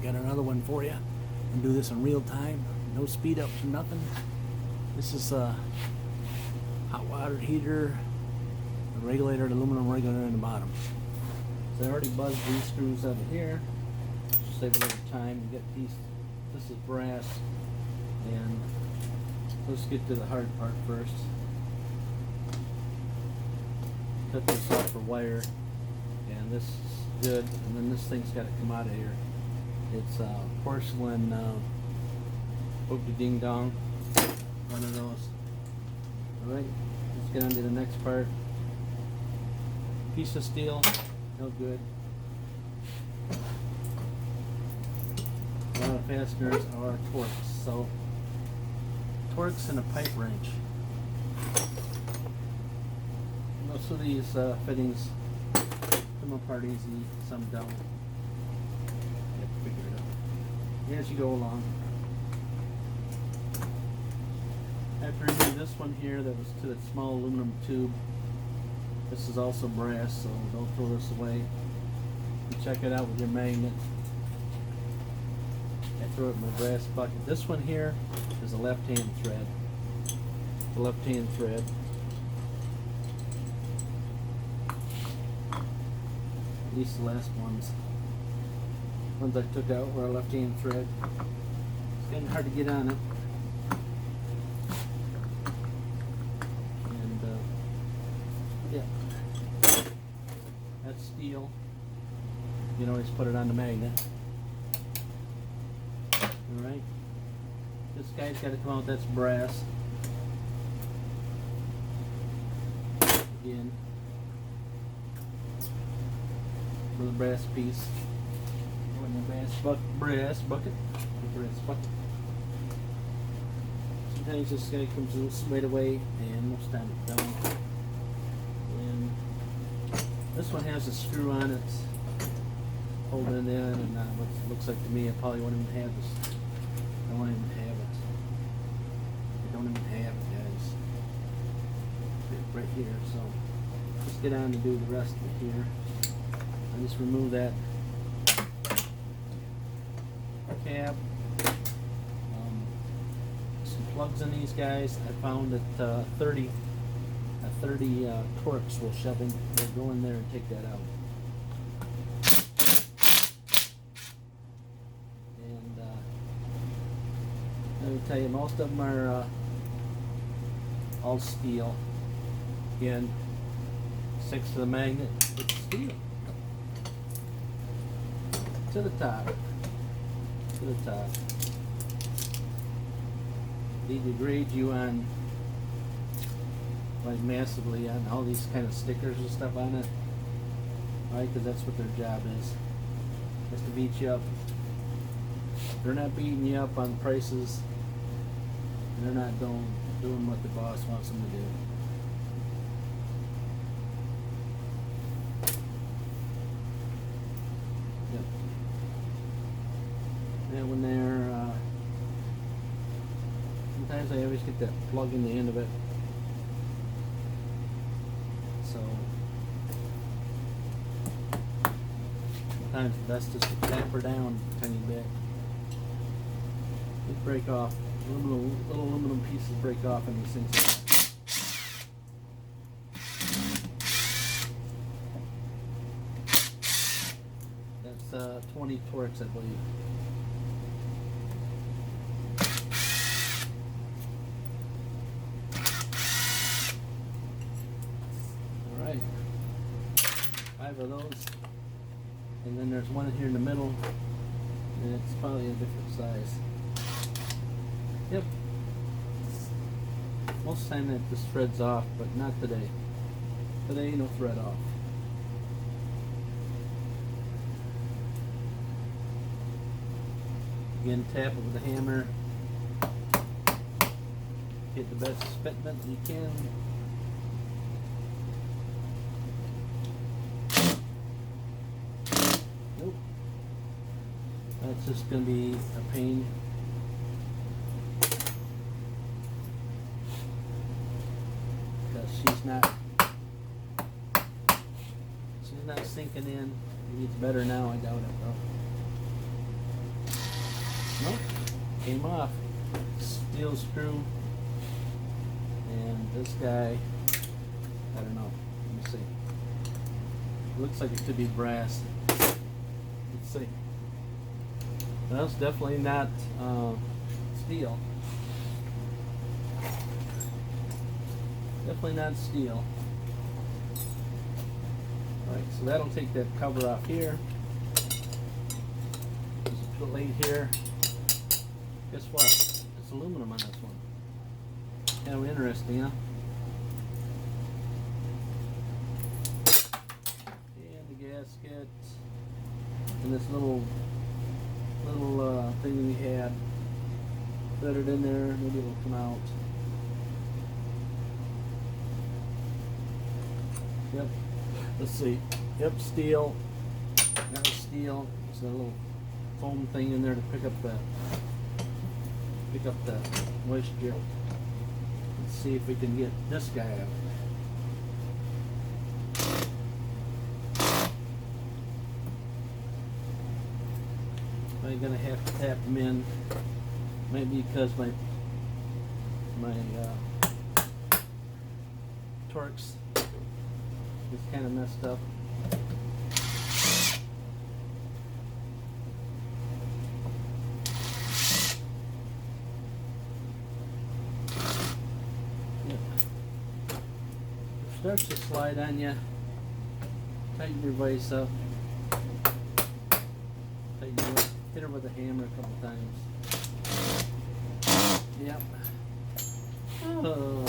got another one for you. And do this in real time. No speed ups or nothing. This is a hot water heater, a regulator, an aluminum regulator in the bottom. So I already buzzed these screws out of here. Save a little time to get these. This is brass, and let's get to the hard part first. Cut this off for wire, and this is good. And then this thing's got to come out of here. It's porcelain Boogie Ding Dong, one of those. All right, let's get on to the next part. Piece of steel, no good. A lot of fasteners are Torx, so Torx and a pipe wrench. Most of these fittings come apart easy, some don't. You have to figure it out as you go along. After removing this one here that was to that small aluminum tube, this is also brass, so don't throw this away. You check it out with your magnet. I throw it in my brass bucket. This one here is a left-hand thread. The left-hand thread. At least the last ones I took out were a left-hand thread. It's getting hard to get on it. And yeah, that's steel. You can always put it on the magnet. Alright, this guy's got to come out, that's brass. Again, for the brass piece. Go in the brass bucket. Sometimes this guy comes loose right away, and most time it don't. And this one has a screw on it, holding it in, and what it looks like to me, I probably won't even have this. I won't even have it. I don't even have it, guys. Right here, so let's get on to do the rest of it here. I just remove that cap. Some plugs in these guys. I found that 30 Torx will shove in. They'll go in there and take that out. Let me tell you, most of them are all steel. Again, 6 to the magnet, it's steel. To the top. To the top. They degrade you on, like, massively on all these kind of stickers and stuff on it. Right? Because that's what their job is. Just to beat you up. They're not beating you up on prices. They're not doing what the boss wants them to do. Yep. And when they're sometimes I always get that plug in the end of it. So sometimes the best is to tap her down a tiny bit. They break off. Little aluminum pieces break off in these things. That's 20 Torx, I believe. All right, 5 of those, and then there's one here in the middle, and it's probably a different size. Yep. Most of the time that this thread's off, but not today. Today, no thread off. Again, tap it with a hammer. Get the best fitment you can. Nope. That's just going to be a pain. She's not sinking in. Maybe it's better now, I doubt it though. Nope, came off. Steel screw. And this guy, I don't know. Let me see. Looks like it could be brass. Let's see. Well, it's definitely not steel. Definitely not steel. Alright, so that'll take that cover off here. There's a plate here. Guess what? It's aluminum on this one. Kind of interesting, huh? And the gasket. And this little thing we had. Put it in there, maybe it'll come out. Yep. Let's see. Yep, steel. That was steel. There's a little foam thing in there to pick up the moisture. Let's see if we can get this guy out. I'm gonna have to tap him in. Maybe because my Torx is kind of messed up. Yep. It starts to slide on you. Tighten your vise up. Tighten it up. Hit her with a hammer a couple times. Yep. Oh.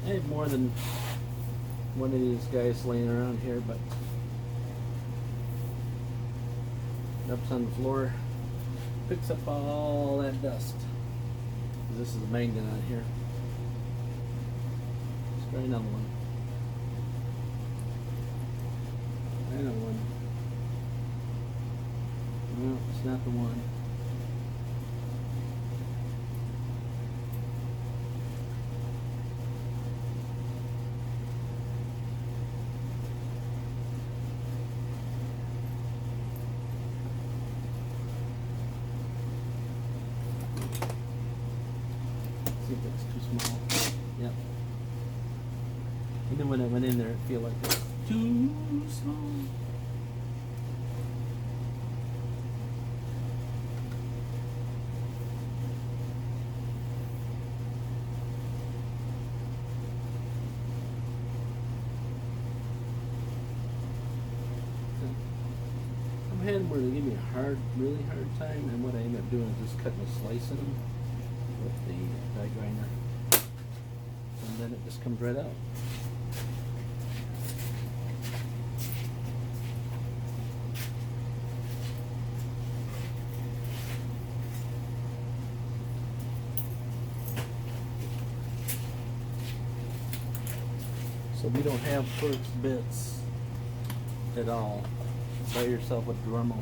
I have more than one of these guys laying around here, but ups on the floor, picks up all that dust. This is a magnet on here. Let's try another one. Another one. No, it's not the one. See if it's too small. Yep. Even when I went in there, it felt like it was too small. I've had where they give me a really hard time, and what I end up doing is just cutting a slice in them with the die grinder, and then it just comes right out. So we don't have Torx bits at all. Buy yourself a Dremel.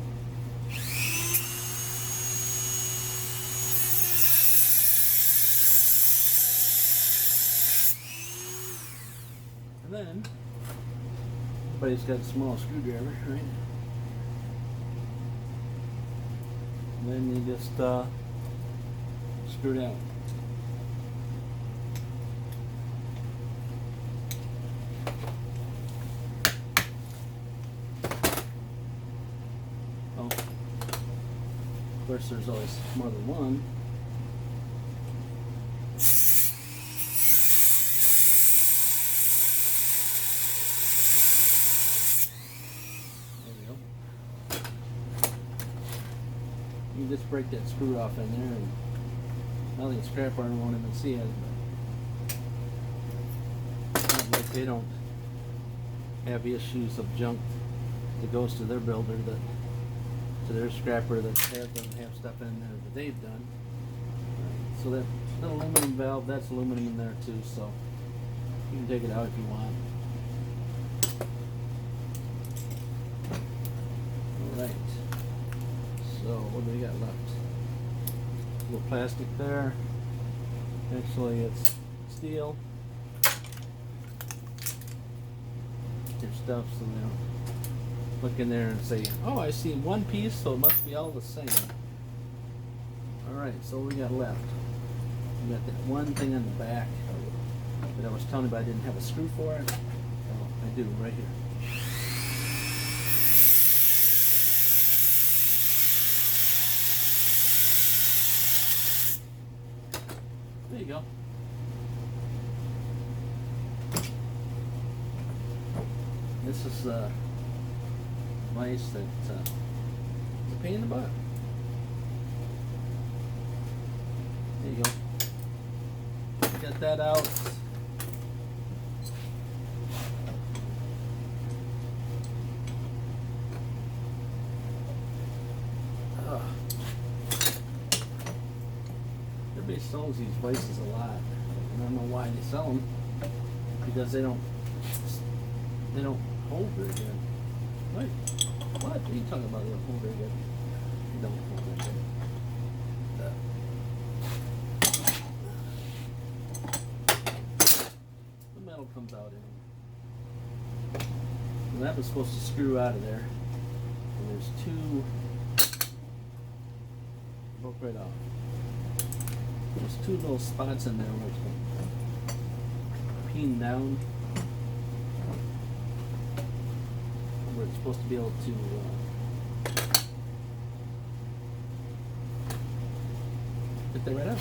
And then everybody's got a small screwdriver, right? And then you just screw it out. Of course, there's always more than one. There we go. You just break that screw off in there, and I don't think scrap iron won't even see it. But it's not like they don't have issues of junk that goes to their builder, that to their scrapper that doesn't have stuff in there that they've done. So that aluminum valve, that's aluminum in there too, so you can take it out if you want. Alright, so what do we got left? A little plastic there. Actually it's steel. their stuff so they don't look in there and say, oh, I see one piece, so it must be all the same. Alright, so what we got left? We got that one thing on the back that I was telling you about. I didn't have a screw for it. Oh, I do, right here. There you go. This is a vise that is a pain in the butt. There you go. Get that out. Everybody sells these vices a lot. I don't know why they sell them. Because they don't hold very good. Wait, what are you talking about? They don't hold very good. They don't hold very good. The metal comes out in them. And that was supposed to screw out of there. And there's two. Broke right off. There's two little spots in there where it's going to peen down. Where it's supposed to be able to get that right out.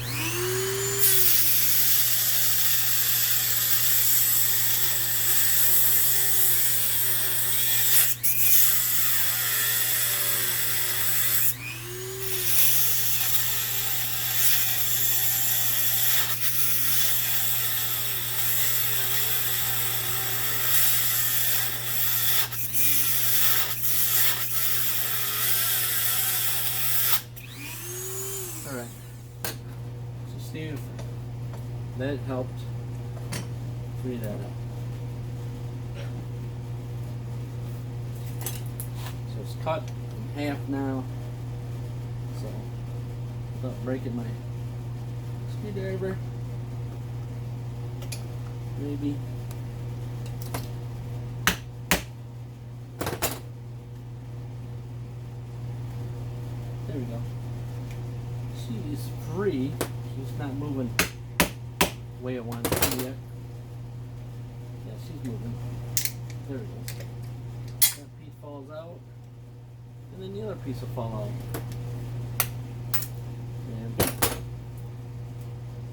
Alright, so see if that helped free that up. So it's cut in half now, so without breaking my screwdriver, maybe. There we go. She's free. She's not moving the way it wants to yet. Yeah, she's moving. There we go. That piece falls out. And then the other piece will fall out.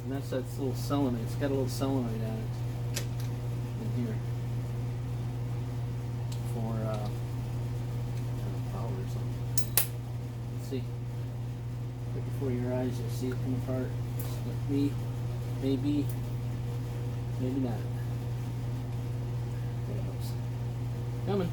And that's that little solenoid. It's got a little solenoid on it. In here. For power or something. Let's see. Right before your eyes, you'll see it come apart. Like me, maybe, maybe not. There it goes. Coming.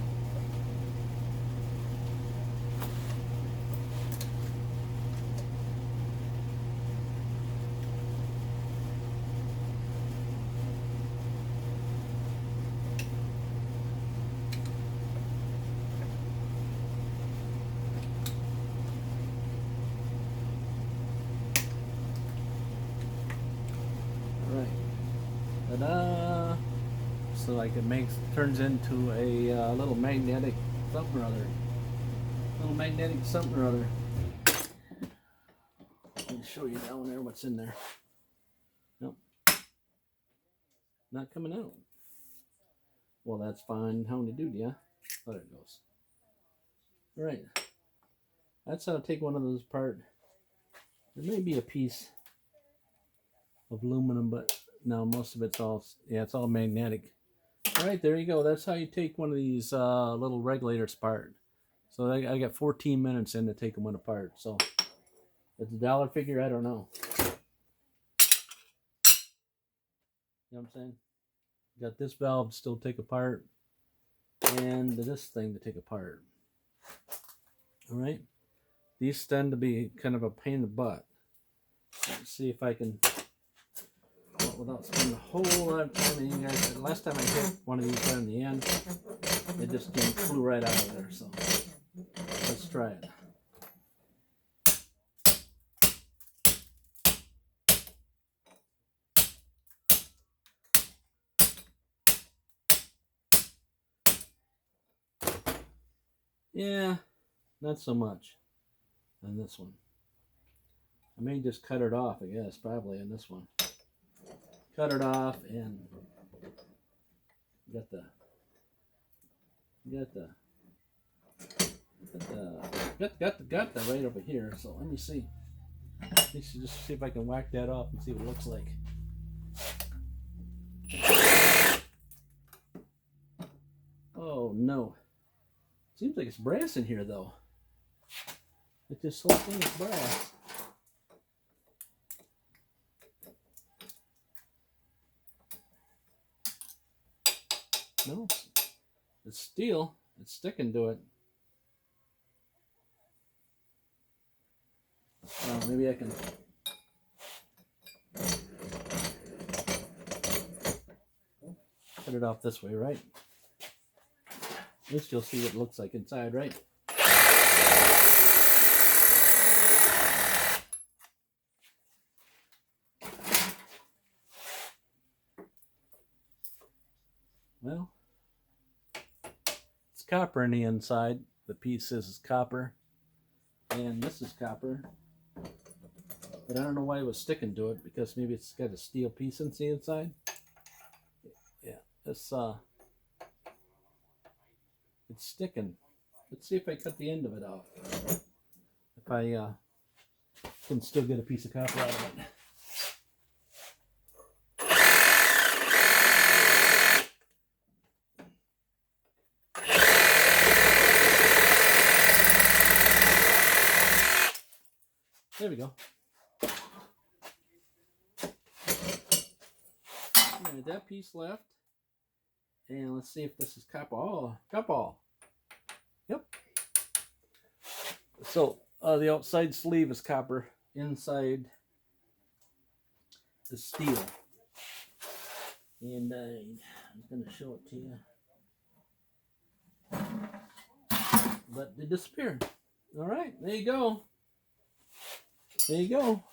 Ta-da! So like it turns into a little magnetic something or other. Little magnetic something or other. I'll show you down there what's in there. Nope. Not coming out. Well, that's fine. How to do, yeah? Oh, there it goes. Alright. That's how to take one of those apart. There may be a piece of aluminum, but no, most of it's all, yeah, it's all magnetic. All right, there you go. That's how you take one of these little regulators apart. So I got 14 minutes in to take them one apart. So it's a dollar figure, I don't know. You know what I'm saying? Got this valve to still take apart and this thing to take apart. All right. These tend to be kind of a pain in the butt. Let's see if I can, without spending a whole lot of time. And you guys, the last time I hit one of these right in the end, it just flew right out of there. So let's try it. Yeah, not so much on this one. I may just cut it off, I guess, probably on this one. Cut it off and got the got the right over here. So let me see. Let me just see if I can whack that off and see what it looks like. Oh no. Seems like it's brass in here though. Like this whole thing is brass. No, it's steel. It's sticking to it. Well, maybe I can. Cut it off this way, right? At least you'll see what it looks like inside, right? Well, it's copper on the inside. The piece is copper, and this is copper. But I don't know why it was sticking to it, because maybe it's got a steel piece on the inside. Yeah, it's sticking. Let's see if I cut the end of it off. If I can still get a piece of copper out of it. There we go. Alright, that piece left. And let's see if this is copper. Oh, copper. Yep. So the outside sleeve is copper. Inside is steel. And I'm going to show it to you. But they disappeared. Alright, there you go. There you go.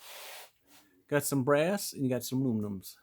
Got some brass and you got some aluminums.